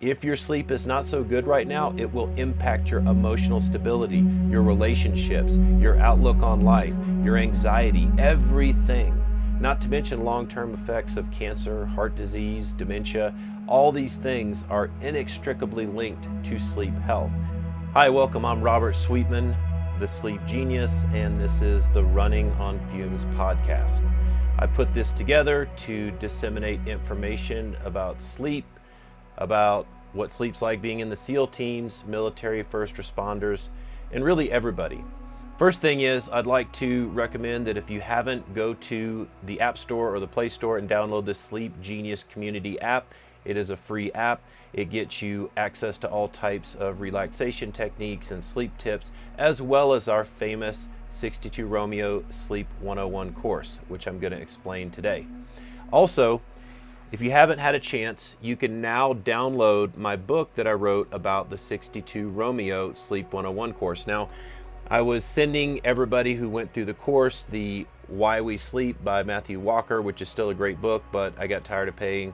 If your sleep is not so good right now, it will impact your emotional stability, your relationships, your outlook on life, your anxiety, everything. Not to mention long-term effects of cancer, heart disease, dementia. All these things are inextricably linked to sleep health. Hi, welcome. I'm Robert Sweetman, the Sleep Genius, and this is the Running on Fumes podcast. I put this together to disseminate information about sleep, about what sleep's like being in the SEAL teams, military first responders, and really everybody. First thing is, I'd like to recommend that if you haven't, go to the App Store or the Play Store and download the Sleep Genius Community app. It is a free app. It gets you access to all types of relaxation techniques and sleep tips, as well as our famous 62 Romeo Sleep 101 course, which I'm going to explain today. Also, if you haven't had a chance, you can now download my book that I wrote about the 62 Romeo Sleep 101 course. Now, I was sending everybody who went through the course the Why We Sleep by Matthew Walker, which is still a great book, but I got tired of paying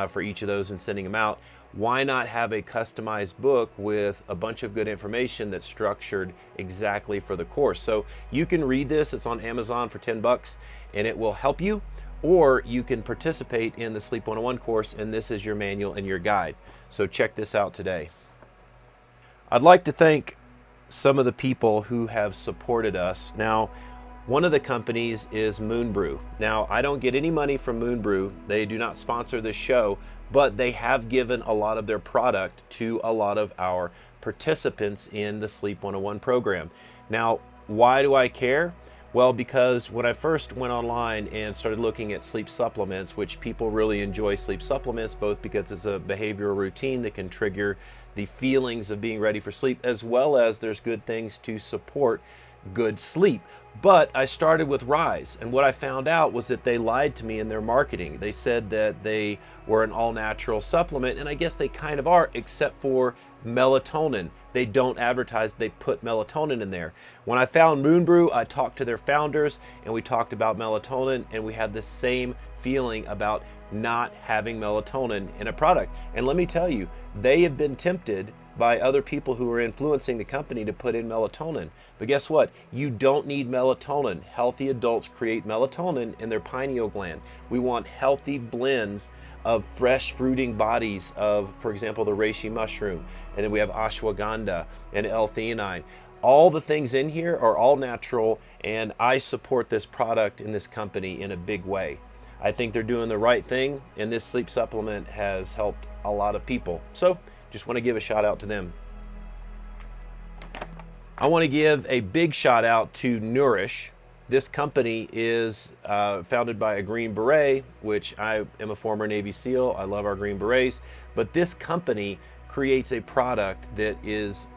for each of those and sending them out. Why not have a customized book with a bunch of good information that's structured exactly for the course? So you can read this, it's on Amazon for $10, and it will help you, or you can participate in the Sleep 101 course, and this is your manual and your guide. So check this out today. I'd like to thank some of the people who have supported us. Now, one of the companies is Moonbrew. Now, I don't get any money from Moonbrew. They do not sponsor this show, but they have given a lot of their product to a lot of our participants in the Sleep 101 program. Now, why do I care? Well, because when I first went online and started looking at sleep supplements, which people really enjoy sleep supplements, both because it's a behavioral routine that can trigger the feelings of being ready for sleep, as well as there's good things to support good sleep. But I started with Rise, and what I found out was that they lied to me in their marketing. They said that they were an all-natural supplement, and I guess they kind of are, except for melatonin. They don't advertise they put melatonin in there. When I found Moonbrew, I talked to their founders, and we talked about melatonin, and we had the same feeling about not having melatonin in a product. And let me tell you, they have been tempted by other people who are influencing the company to put in melatonin. But guess what? You don't need melatonin. Healthy adults create melatonin in their pineal gland. We want healthy blends of fresh fruiting bodies of, for example, the reishi mushroom. And then we have ashwagandha and L-theanine. All the things in here are all natural, and I support this product in this company in a big way. I think they're doing the right thing, and this sleep supplement has helped a lot of people. So just want to give a shout out to them. I want to give a big shout out to Nourish. This company is founded by a Green Beret, which I am a former Navy SEAL. I love our Green Berets. But this company creates a product that is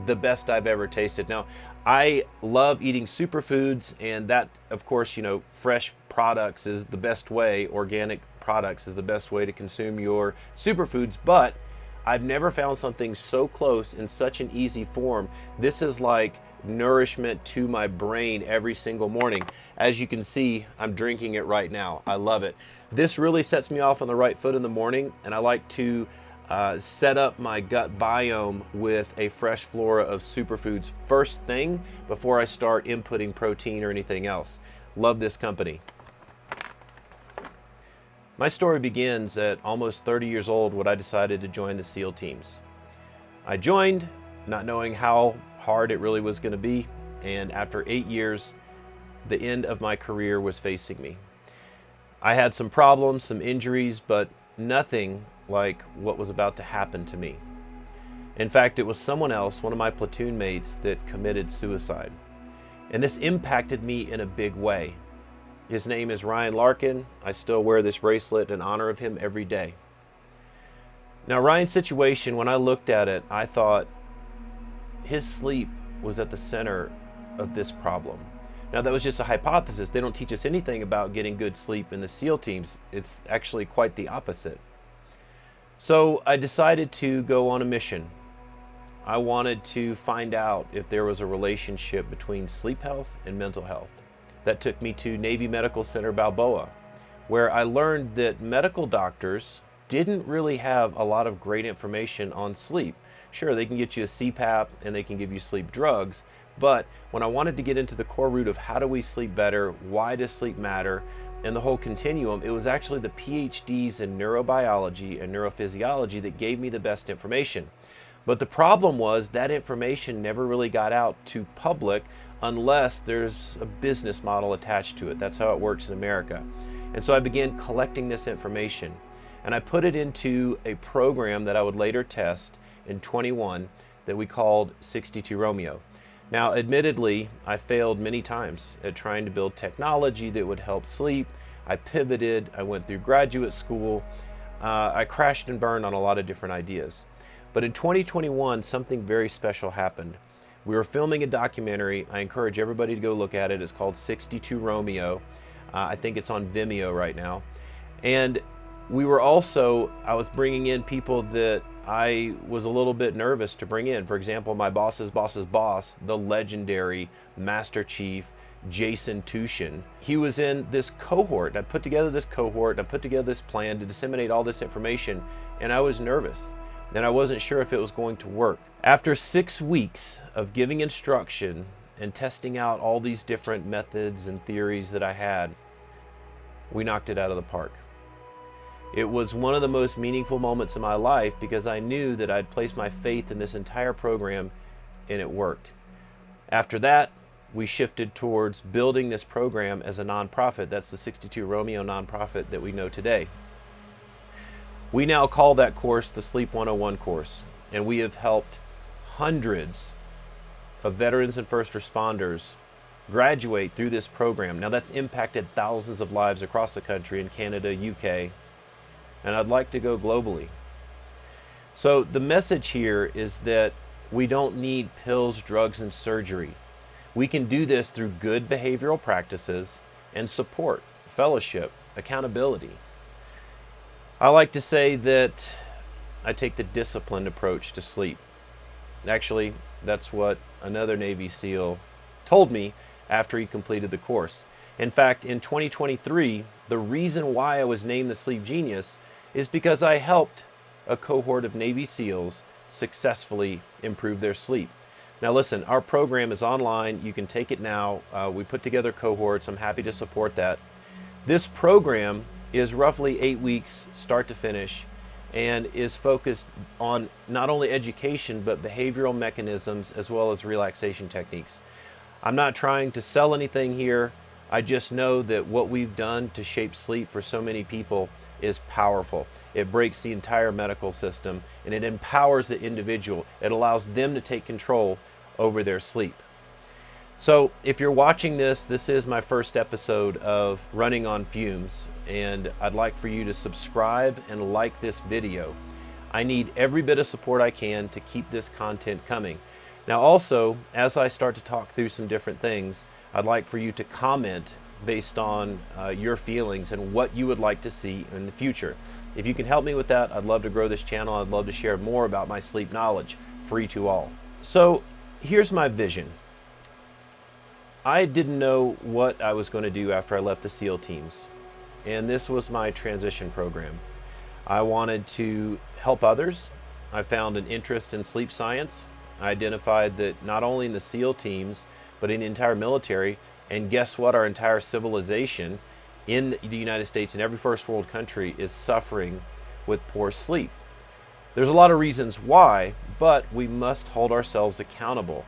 the best I've ever tasted. Now, I love eating superfoods, and that, of course, fresh products is the best way, organic products is the best way to consume your superfoods, but I've never found something so close in such an easy form. This is like nourishment to my brain every single morning. As you can see, I'm drinking it right now. I love it. This really sets me off on the right foot in the morning, and I like to set up my gut biome with a fresh flora of superfoods first thing before I start inputting protein or anything else. Love this company. My story begins at almost 30 years old when I decided to join the SEAL teams. I joined not knowing how hard it really was going to be, and after 8 years, the end of my career was facing me. I had some problems, some injuries, but nothing like what was about to happen to me. In fact, it was someone else, one of my platoon mates, that committed suicide. And this impacted me in a big way. His name is Ryan Larkin. I still wear this bracelet in honor of him every day. Now, Ryan's situation, when I looked at it, I thought his sleep was at the center of this problem. Now, that was just a hypothesis. They don't teach us anything about getting good sleep in the SEAL teams. It's actually quite the opposite. So I decided to go on a mission. I wanted to find out if there was a relationship between sleep health and mental health. That took me to Navy Medical Center Balboa, where I learned that medical doctors didn't really have a lot of great information on sleep. Sure, they can get you a CPAP and they can give you sleep drugs, but when I wanted to get into the core root of how do we sleep better, why does sleep matter, and the whole continuum, it was actually the PhDs in neurobiology and neurophysiology that gave me the best information. But the problem was that information never really got out to public unless there's a business model attached to it. That's how it works in America. And so I began collecting this information, and I put it into a program that I would later test in 21 that we called 62 Romeo. Now, admittedly, I failed many times at trying to build technology that would help sleep. I pivoted, I went through graduate school, I crashed and burned on a lot of different ideas. But in 2021, something very special happened. We were filming a documentary. I encourage everybody to go look at it. It's called 62 Romeo. I think it's on Vimeo right now. And I was bringing in people that I was a little bit nervous to bring in. For example, my boss's boss's boss, the legendary Master Chief, Jason Tushin. He was in this cohort. I put together this cohort, and I put together this plan to disseminate all this information, and I was nervous. And I wasn't sure if it was going to work. After 6 weeks of giving instruction and testing out all these different methods and theories that I had, we knocked it out of the park. It was one of the most meaningful moments in my life because I knew that I'd placed my faith in this entire program and it worked. After that, we shifted towards building this program as a nonprofit. That's the 62 Romeo nonprofit that we know today. We now call that course the Sleep 101 course, and we have helped hundreds of veterans and first responders graduate through this program. Now that's impacted thousands of lives across the country in Canada, UK, and I'd like to go globally. So the message here is that we don't need pills, drugs, and surgery. We can do this through good behavioral practices and support, fellowship, accountability. I like to say that I take the disciplined approach to sleep. Actually, that's what another Navy SEAL told me after he completed the course. In fact, in 2023, the reason why I was named the Sleep Genius is because I helped a cohort of Navy SEALs successfully improve their sleep. Now listen, our program is online. You can take it now. We put together cohorts. I'm happy to support that. This program is roughly 8 weeks, start to finish, and is focused on not only education, but behavioral mechanisms as well as relaxation techniques. I'm not trying to sell anything here. I just know that what we've done to shape sleep for so many people is powerful. It breaks the entire medical system and it empowers the individual. It allows them to take control over their sleep. So if you're watching this is my first episode of Running on Fumes, and I'd like for you to subscribe and like this video. I need every bit of support I can to keep this content coming. Now also, as I start to talk through some different things, I'd like for you to comment based on your feelings and what you would like to see in the future. If you can help me with that, I'd love to grow this channel. I'd love to share more about my sleep knowledge, free to all. So here's my vision. I didn't know what I was going to do after I left the SEAL teams, and this was my transition program. I wanted to help others. I found an interest in sleep science. I identified that not only in the SEAL teams, but in the entire military, and guess what? Our entire civilization in the United States and every first world country is suffering with poor sleep. There's a lot of reasons why, but we must hold ourselves accountable.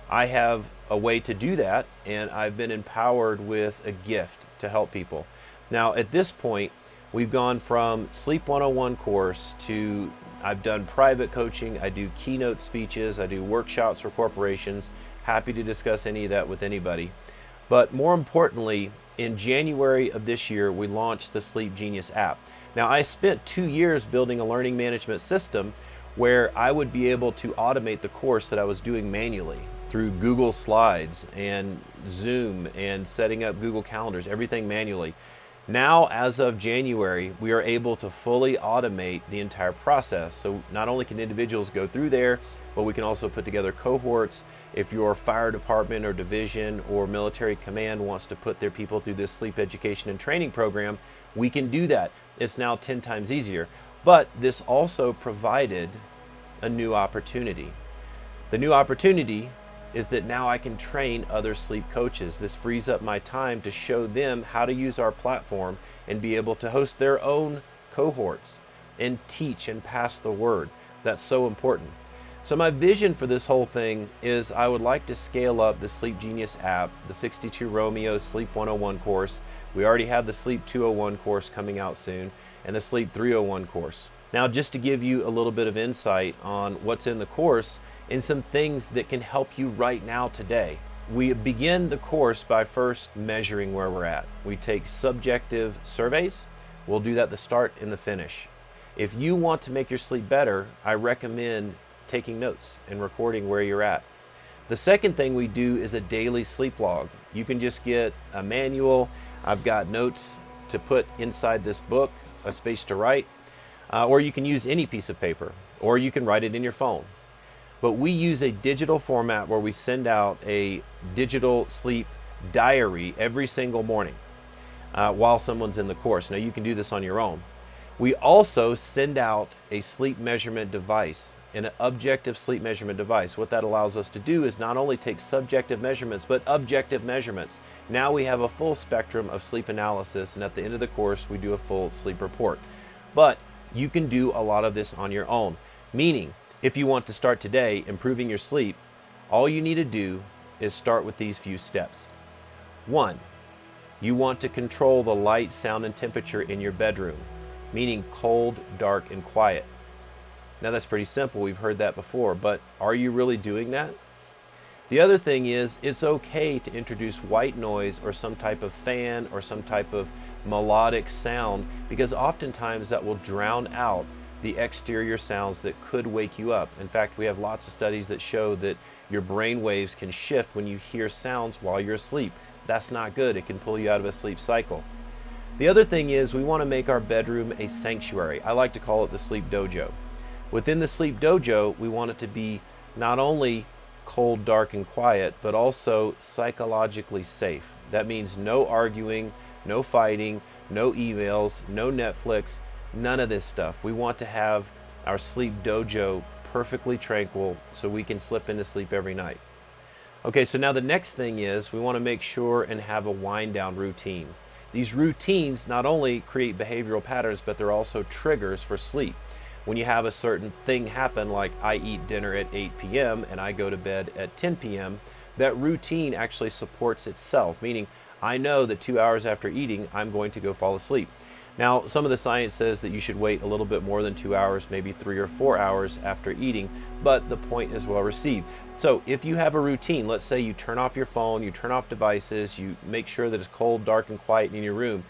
I have a way to do that, and I've been empowered with a gift to help people. Now, at this point, we've gone from Sleep 101 course to I've done private coaching, I do keynote speeches, I do workshops for corporations. Happy to discuss any of that with anybody. But more importantly, in January of this year, we launched the Sleep Genius app. Now, I spent 2 years building a learning management system where I would be able to automate the course that I was doing manually through Google Slides and Zoom and setting up Google Calendars, everything manually. Now, as of January, we are able to fully automate the entire process. So not only can individuals go through there, but we can also put together cohorts. If your fire department or division or military command wants to put their people through this sleep education and training program, we can do that. It's now 10 times easier. But this also provided a new opportunity. The new opportunity is that now I can train other sleep coaches. This frees up my time to show them how to use our platform and be able to host their own cohorts and teach and pass the word. That's so important. So my vision for this whole thing is I would like to scale up the Sleep Genius app, the 62 Romeo Sleep 101 course. We already have the Sleep 201 course coming out soon, and the Sleep 301 course. Now, just to give you a little bit of insight on what's in the course and some things that can help you right now today. We begin the course by first measuring where we're at. We take subjective surveys. We'll do that at the start and the finish. If you want to make your sleep better, I recommend taking notes and recording where you're at. The second thing we do is a daily sleep log. You can just get a manual. I've got notes to put inside this book, a space to write, or you can use any piece of paper, or you can write it in your phone. But we use a digital format where we send out a digital sleep diary every single morning while someone's in the course. Now, you can do this on your own. We also send out a sleep measurement device, an objective sleep measurement device. What that allows us to do is not only take subjective measurements, but objective measurements. Now we have a full spectrum of sleep analysis, and at the end of the course, we do a full sleep report. But you can do a lot of this on your own, meaning if you want to start today improving your sleep, all you need to do is start with these few steps. 1, you want to control the light, sound, and temperature in your bedroom, meaning cold, dark, and quiet. Now that's pretty simple. We've heard that before, but are you really doing that? The other thing is, it's okay to introduce white noise or some type of fan or some type of melodic sound, because oftentimes that will drown out the exterior sounds that could wake you up. In fact, we have lots of studies that show that your brain waves can shift when you hear sounds while you're asleep. That's not good. It can pull you out of a sleep cycle. The other thing is we want to make our bedroom a sanctuary. I like to call it the sleep dojo. Within the sleep dojo, we want it to be not only cold, dark, and quiet, but also psychologically safe. That means no arguing, no fighting, no emails, no Netflix, none of this stuff. We want to have our sleep dojo perfectly tranquil so we can slip into sleep every night. Okay, so now the next thing is we want to make sure and have a wind down routine. These routines not only create behavioral patterns, but they're also triggers for sleep. When you have a certain thing happen, like I eat dinner at 8 p.m. and I go to bed at 10 p.m., that routine actually supports itself, meaning I know that 2 hours after eating, I'm going to go fall asleep. Now, some of the science says that you should wait a little bit more than 2 hours, maybe 3 or 4 hours after eating, but the point is well received. So if you have a routine, let's say you turn off your phone, you turn off devices, you make sure that it's cold, dark, and quiet in your room,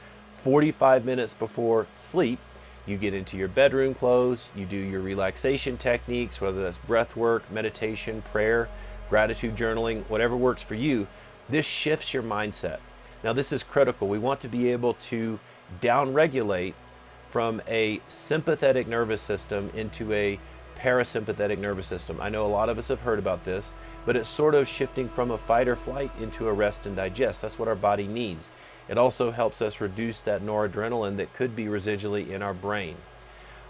45 minutes before sleep, you get into your bedroom clothes, you do your relaxation techniques, whether that's breath work, meditation, prayer, gratitude journaling, whatever works for you. This shifts your mindset. Now, this is critical. We want to be able to downregulate from a sympathetic nervous system into a parasympathetic nervous system. I know a lot of us have heard about this, but it's sort of shifting from a fight or flight into a rest and digest. That's what our body needs. It also helps us reduce that noradrenaline that could be residually in our brain.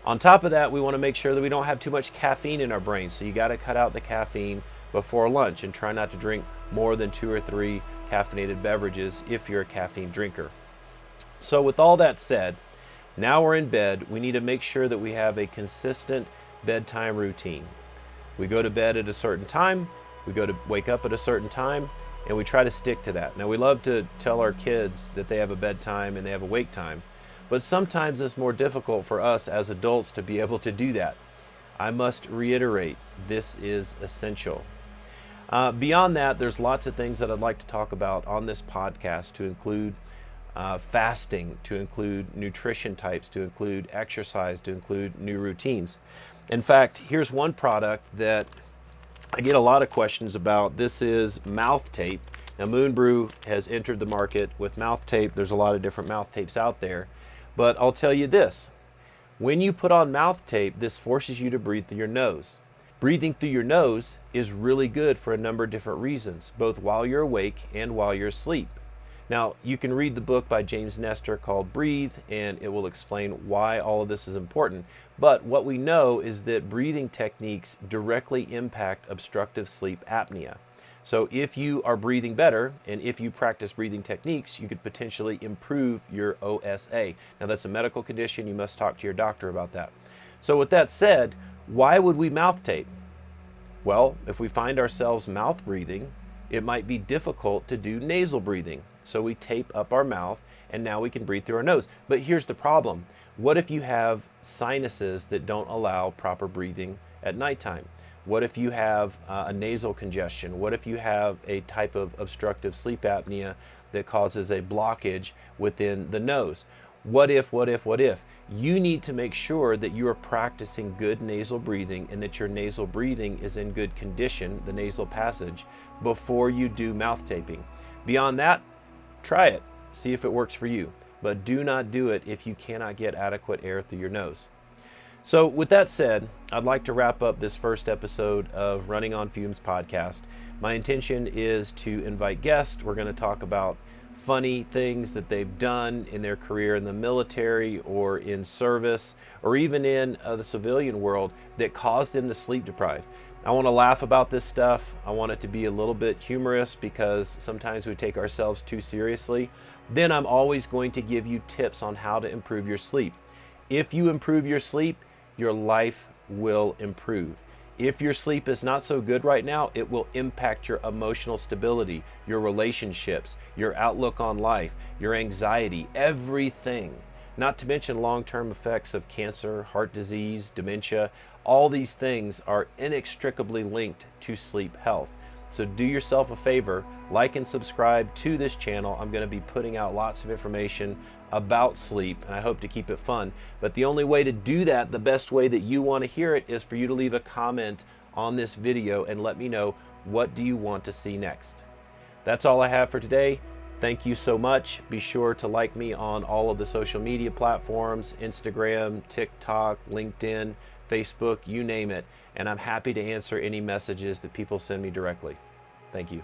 On top of that, we want to make sure that we don't have too much caffeine in our brain. So you got to cut out the caffeine before lunch and try not to drink more than 2 or 3 caffeinated beverages if you're a caffeine drinker. So with all that said, now we're in bed, we need to make sure that we have a consistent bedtime routine. We go to bed at a certain time, we go to wake up at a certain time, and we try to stick to that. Now, we love to tell our kids that they have a bedtime and they have a wake time, but sometimes it's more difficult for us as adults to be able to do that. I must reiterate, this is essential. Beyond that, there's lots of things that I'd like to talk about on this podcast, to include fasting, to include nutrition types, to include exercise, to include new routines. In fact, here's one product that I get a lot of questions about. This is mouth tape. Now, Moon Brew has entered the market with mouth tape. There's a lot of different mouth tapes out there, but I'll tell you this. When you put on mouth tape, this forces you to breathe through your nose. Breathing through your nose is really good for a number of different reasons, both while you're awake and while you're asleep. Now, you can read the book by James Nestor called Breathe, and it will explain why all of this is important. But what we know is that breathing techniques directly impact obstructive sleep apnea. So if you are breathing better and if you practice breathing techniques, you could potentially improve your OSA. Now, that's a medical condition. You must talk to your doctor about that. So with that said, why would we mouth tape? Well, if we find ourselves mouth breathing, it might be difficult to do nasal breathing. So we tape up our mouth and now we can breathe through our nose. But here's the problem. What if you have sinuses that don't allow proper breathing at nighttime? What if you have a nasal congestion? What if you have a type of obstructive sleep apnea that causes a blockage within the nose? What if? You need to make sure that you are practicing good nasal breathing and that your nasal breathing is in good condition, the nasal passage, before you do mouth taping. Beyond that, try it. See if it works for you. But do not do it if you cannot get adequate air through your nose. So with that said, I'd like to wrap up this first episode of Running on Fumes podcast. My intention is to invite guests. We're going to talk about funny things that they've done in their career in the military or in service or even in the civilian world that caused them to sleep deprive. I want to laugh about this stuff. I want it to be a little bit humorous because sometimes we take ourselves too seriously. Then I'm always going to give you tips on how to improve your sleep. If you improve your sleep, your life will improve. If your sleep is not so good right now, it will impact your emotional stability, your relationships, your outlook on life, your anxiety, everything. Not to mention long-term effects of cancer, heart disease, dementia. All these things are inextricably linked to sleep health. So do yourself a favor, like and subscribe to this channel. I'm going to be putting out lots of information about sleep, and I hope to keep it fun. But the only way to do that, the best way that you want to hear it, is for you to leave a comment on this video and let me know, what do you want to see next? That's all I have for today. Thank you so much. Be sure to like me on all of the social media platforms, Instagram, TikTok, LinkedIn, Facebook, you name it. And I'm happy to answer any messages that people send me directly. Thank you.